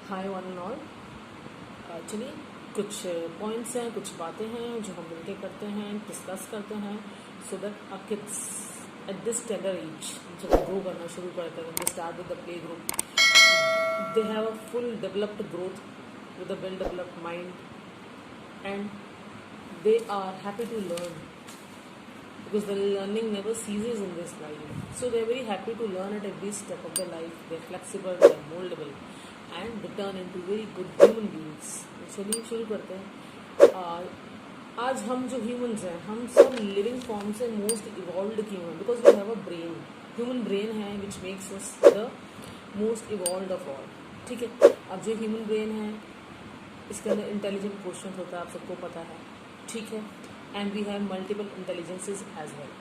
Hi one and all. चलिए कुछ points हैं, कुछ बातें हैं जो हम मिलके करते हैं, डिस्कस करते हैं, so that are kids at this tender age जब ग्रो करना शुरू करते हैं, they start with the play group, they have a full developed growth with a well developed mind and they are happy to learn because the learning never ceases in this life. So they are very happy to learn at every step of their life. They are flexible, they are moldable and they turn into very good human beings. चलिए शुरू करते हैं। आज हम जो humans हैं, हम सब लिविंग फॉर्म से मोस्ट इवॉल्व्ड क्यों हैं? Because we have a brain, human brain है which makes us the most evolved of all. ठीक है, अब जो ह्यूमन ब्रेन है इसके अंदर इंटेलिजेंट क्वेश्चन होता है, आप सबको पता है। ठीक है, and we have multiple intelligences as well.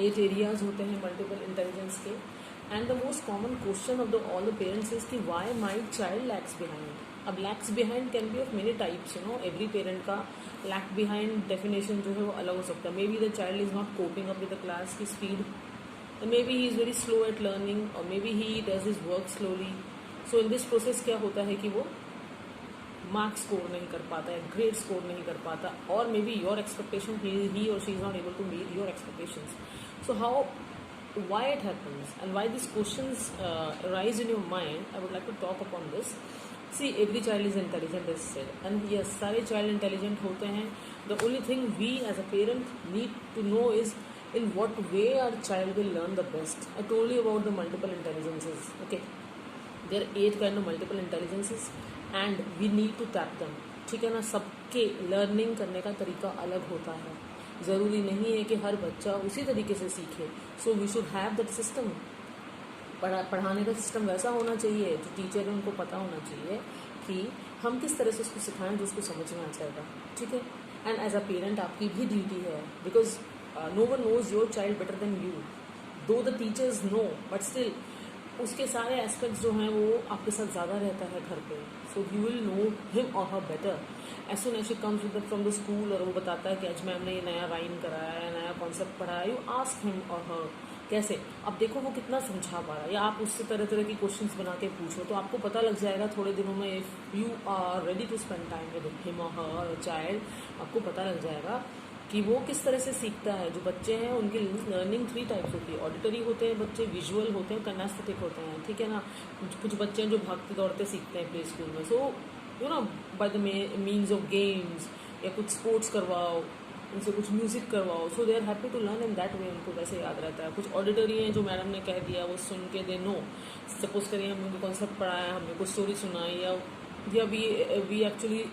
8 areas होते हैं मल्टीपल इंटेलिजेंस के। And the most common question of the all the parents is कि why my child lacks behind. अब lacks behind can be of many types, you know, every parent का lack behind definition जो है वो अलग हो सकता है। Maybe the child is not coping up with the class की speed, may be he is very slow at learning, और मे be he does his work slowly. So in this process क्या होता है कि वो मार्क्स स्कोर नहीं कर पाता है, ग्रेड स्कोर नहीं कर पाता, और मे बी योर एक्सपेक्टेशन ही और she is not able to meet your expectations. So how why it happens and why these questions arise in your mind, I would like to talk upon this. See, every child is intelligent as said, and yes, सारे child intelligent होते हैं. The only thing we as a parent need to know is in what way our child will learn the best. I told you about the multiple intelligences. Okay, there are 8 kind of multiple intelligences and we need to tap them. ठीक है ना, सबके learning करने का तरीका अलग होता है, ज़रूरी नहीं है कि हर बच्चा उसी तरीके से सीखे. So we should have that system. पढ़ाने का सिस्टम वैसा होना चाहिए, जो टीचर है उनको पता होना चाहिए कि हम किस तरह से उसको सिखाएं जो उसको समझ में आ जाएगा. ठीक है, एंड एज अ पेरेंट आपकी भी ड्यूटी है, because no one knows your child better than you, though the teachers know, but still उसके सारे एस्पेक्ट्स जो हैं वो आपके साथ ज़्यादा रहता है घर पे. So you will know him और her better as soon as she comes with from the school, और वो बताता है कि आज मैम ने ये नया राइम कराया है, नया कॉन्सेप्ट पढ़ाया. यू आस्क हिम और हर कैसे, अब देखो वो कितना समझा पा रहा है, या आप उससे तरह तरह की क्वेश्चंस बना के पूछो, तो आपको पता लग जाएगा थोड़े दिनों में. If you are ready to spend time with him और हर चाइल्ड, आपको पता लग जाएगा कि वो किस तरह से सीखता है. जो बच्चे हैं उनकी लर्निंग 3 टाइप्स होती है. ऑडिटरी होते हैं बच्चे, विजुअल होते हैं, कैनेस्थेटिक होते हैं. ठीक है ना, कुछ बच्चे हैं जो भागते दौड़ते सीखते हैं प्ले स्कूल में. So you know, by the means of games, या कुछ स्पोर्ट्स करवाओ, उनसे कुछ म्यूजिक करवाओ, so they are happy to learn in that way. उनको वैसे याद रहता है. कुछ ऑडिटरी हैं जो मैडम ने कह दिया वो सुन के दे नो. सपोज करिए हमने कॉन्सेप्ट पढ़ाया, हमने कुछ स्टोरी सुनाई, या we actually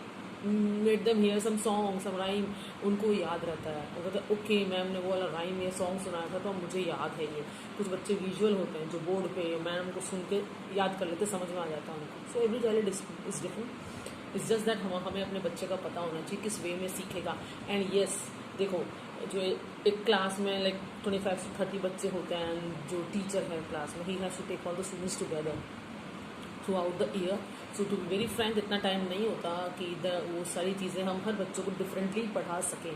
made them hear some song, some rhyme, उनको याद रहता है. वो कहते हैं ओके मैम ने वो वाला राइम या सॉन्ग सुनाया था तो मुझे याद है ये. कुछ बच्चे विजुअल होते हैं जो बोर्ड पे मैम को सुन के याद कर लेते, समझ में आ जाता है उनको. So every child is different. It's just that हमें अपने बच्चे का पता होना चाहिए किस वे में सीखेगा. एंड येस, देखो जो एक क्लास में लाइक 25 to 30 बच्चे होते हैं, जो टीचर है क्लास में, he has to take all the students together throughout the year. So to be very frank, इतना टाइम नहीं होता कि वो सारी चीज़ें हम हर बच्चों को डिफरेंटली पढ़ा सकें.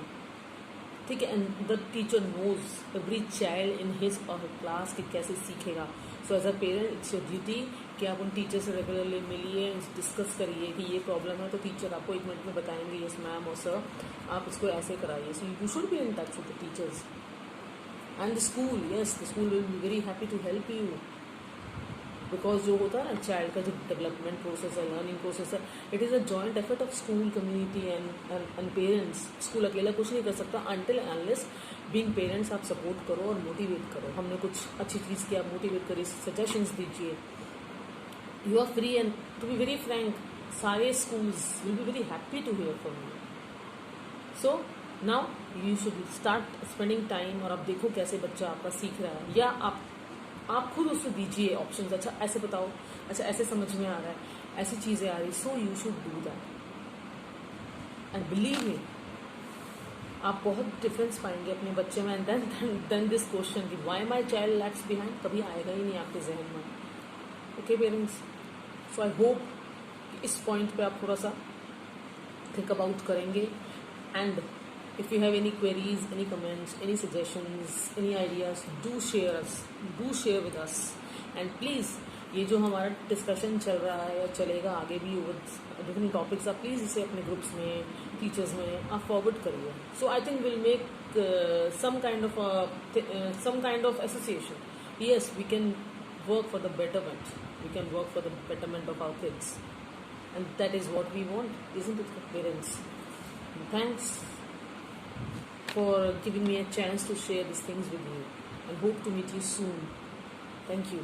ठीक है, and the teacher knows every child in his और हर क्लास कि कैसे सीखेगा. So as a parent it's your duty कि आप उन टीचर से रेगुलरली मिलिए, डिस्कस करिए कि ये प्रॉब्लम है, तो टीचर आपको 1 मिनट में बताएंगे यस मैम और सर आप इसको ऐसे कराइए. So you should be in touch with the teachers and the school. Yes, the school will be very happy to help you, because जो होता है ना चाइल्ड का जो डेवलपमेंट प्रोसेस है, लर्निंग प्रोसेस है, it is a joint effort of school, community and parents. School अकेला कुछ नहीं कर सकता अनटिल अनलेस बीइंग पेरेंट्स आप सपोर्ट करो और मोटिवेट करो. हमने कुछ अच्छी चीज़ की, आप मोटिवेट करिए, सजेशंस दीजिए. You are free, and to be very frank सारे schools will be very happy to hear from you. So now you should start spending time, और अब देखो कैसे बच्चा आपका सीख रहा है, या आप खुद उससे दीजिए ऑप्शंस. अच्छा ऐसे बताओ, अच्छा ऐसे समझ में आ रहा है, ऐसी चीज़ें आ रही. So you should do that and believe me, आप बहुत डिफरेंस पाएंगे अपने बच्चे में. एंड देन दिस क्वेश्चन कि why my child lags behind कभी आएगा ही नहीं आपके जहन में. Okay parents, so I hope इस पॉइंट पे आप थोड़ा सा थिंक अबाउट करेंगे. And if you have any queries, any comments, any suggestions, any ideas, do share with us, and please ये जो हमारा डिस्कशन चल रहा है या चलेगा आगे भी विद डिफरेंट टॉपिक्स, आप प्लीज़ इसे अपने ग्रुप्स में, टीचर्स में आप फॉरवर्ड करिए. So I think will make some kind of association. Yes, we can work for the betterment. We can work for the betterment of our kids, and that is what we want, isn't it, parents? And thanks for giving me a chance to share these things with you, and hope to meet you soon. Thank you.